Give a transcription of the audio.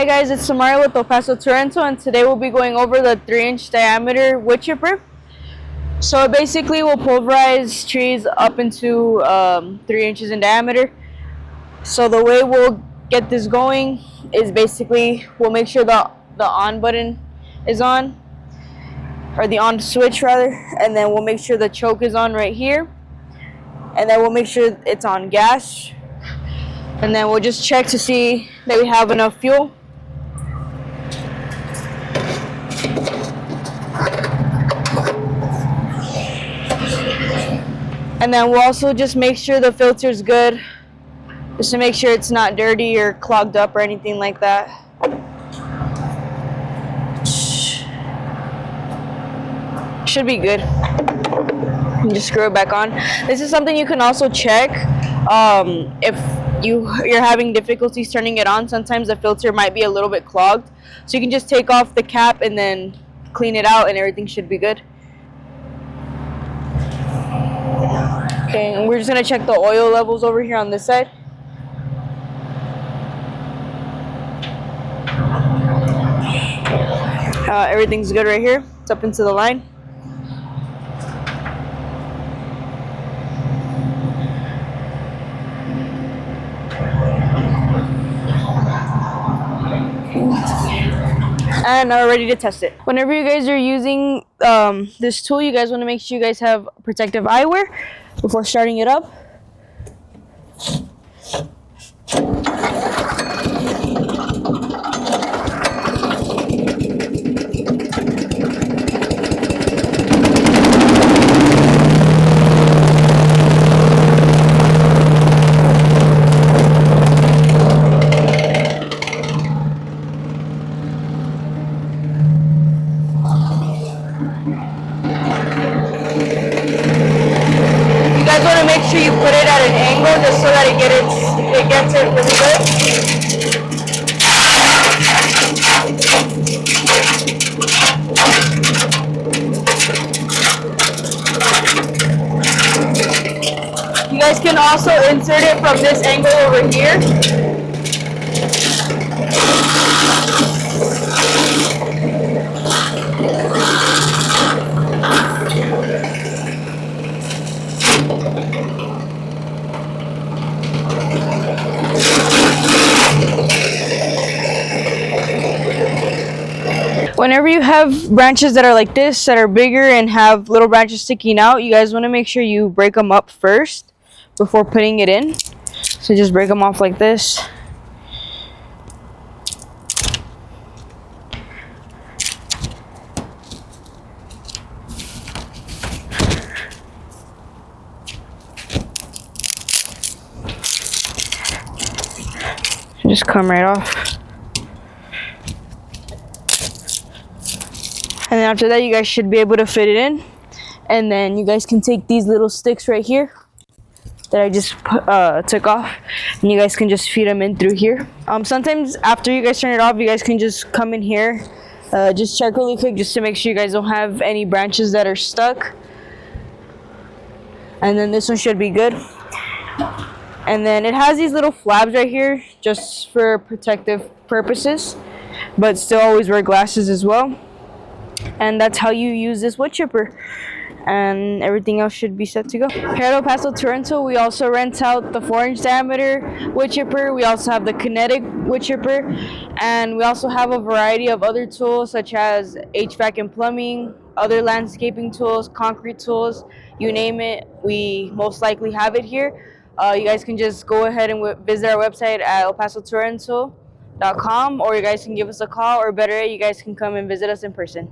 Hi guys, it's Samara with Paso, and today we'll be going over the 3-inch diameter wood chipper. So it basically will pulverize trees up into 3 inches in diameter. So the way we'll get this going is basically we'll make sure the on button is on, or the on switch rather, and then we'll make sure the choke is on right here, and then we'll make sure it's on gas, and then we'll just check to see that we have enough fuel. And then we'll also just make sure the filter is good, just to make sure it's not dirty or clogged up or anything like that. Should be good. And just screw it back on. This is something you can also check if you're having difficulties turning it on. Sometimes the filter might be a little bit clogged, so you can just take off the cap and then clean it out and everything should be good. Okay, and we're just gonna check the oil levels over here on this side. Everything's good right here. It's up into the line. And now we're ready to test it. Whenever you guys are using this tool, you guys want to make sure you guys have protective eyewear before starting it up. You guys want to make sure you put it at an angle just so that it gets it really good. You guys can also insert it from this angle over here. Whenever you have branches that are like this, that are bigger and have little branches sticking out, you guys want to make sure you break them up first before putting it in. So just break them off like this. Just come right off. And then after that, you guys should be able to fit it in. And then you guys can take these little sticks right here that I just took off, and you guys can just feed them in through here. Sometimes after you guys turn it off, you guys can just come in here, just check really quick just to make sure you guys don't have any branches that are stuck. And then this one should be good. And then it has these little flaps right here just for protective purposes, but still always wear glasses as well. And that's how you use this wood chipper, and everything else should be set to go. Here at Paso, Toronto, we also rent out the 4-inch diameter wood chipper. We also have the kinetic wood chipper, and we also have a variety of other tools such as HVAC and plumbing, other landscaping tools, concrete tools, you name it, we most likely have it here. You guys can just go ahead and visit our website at elpasotoronto.com, or you guys can give us a call, or better yet, you guys can come and visit us in person.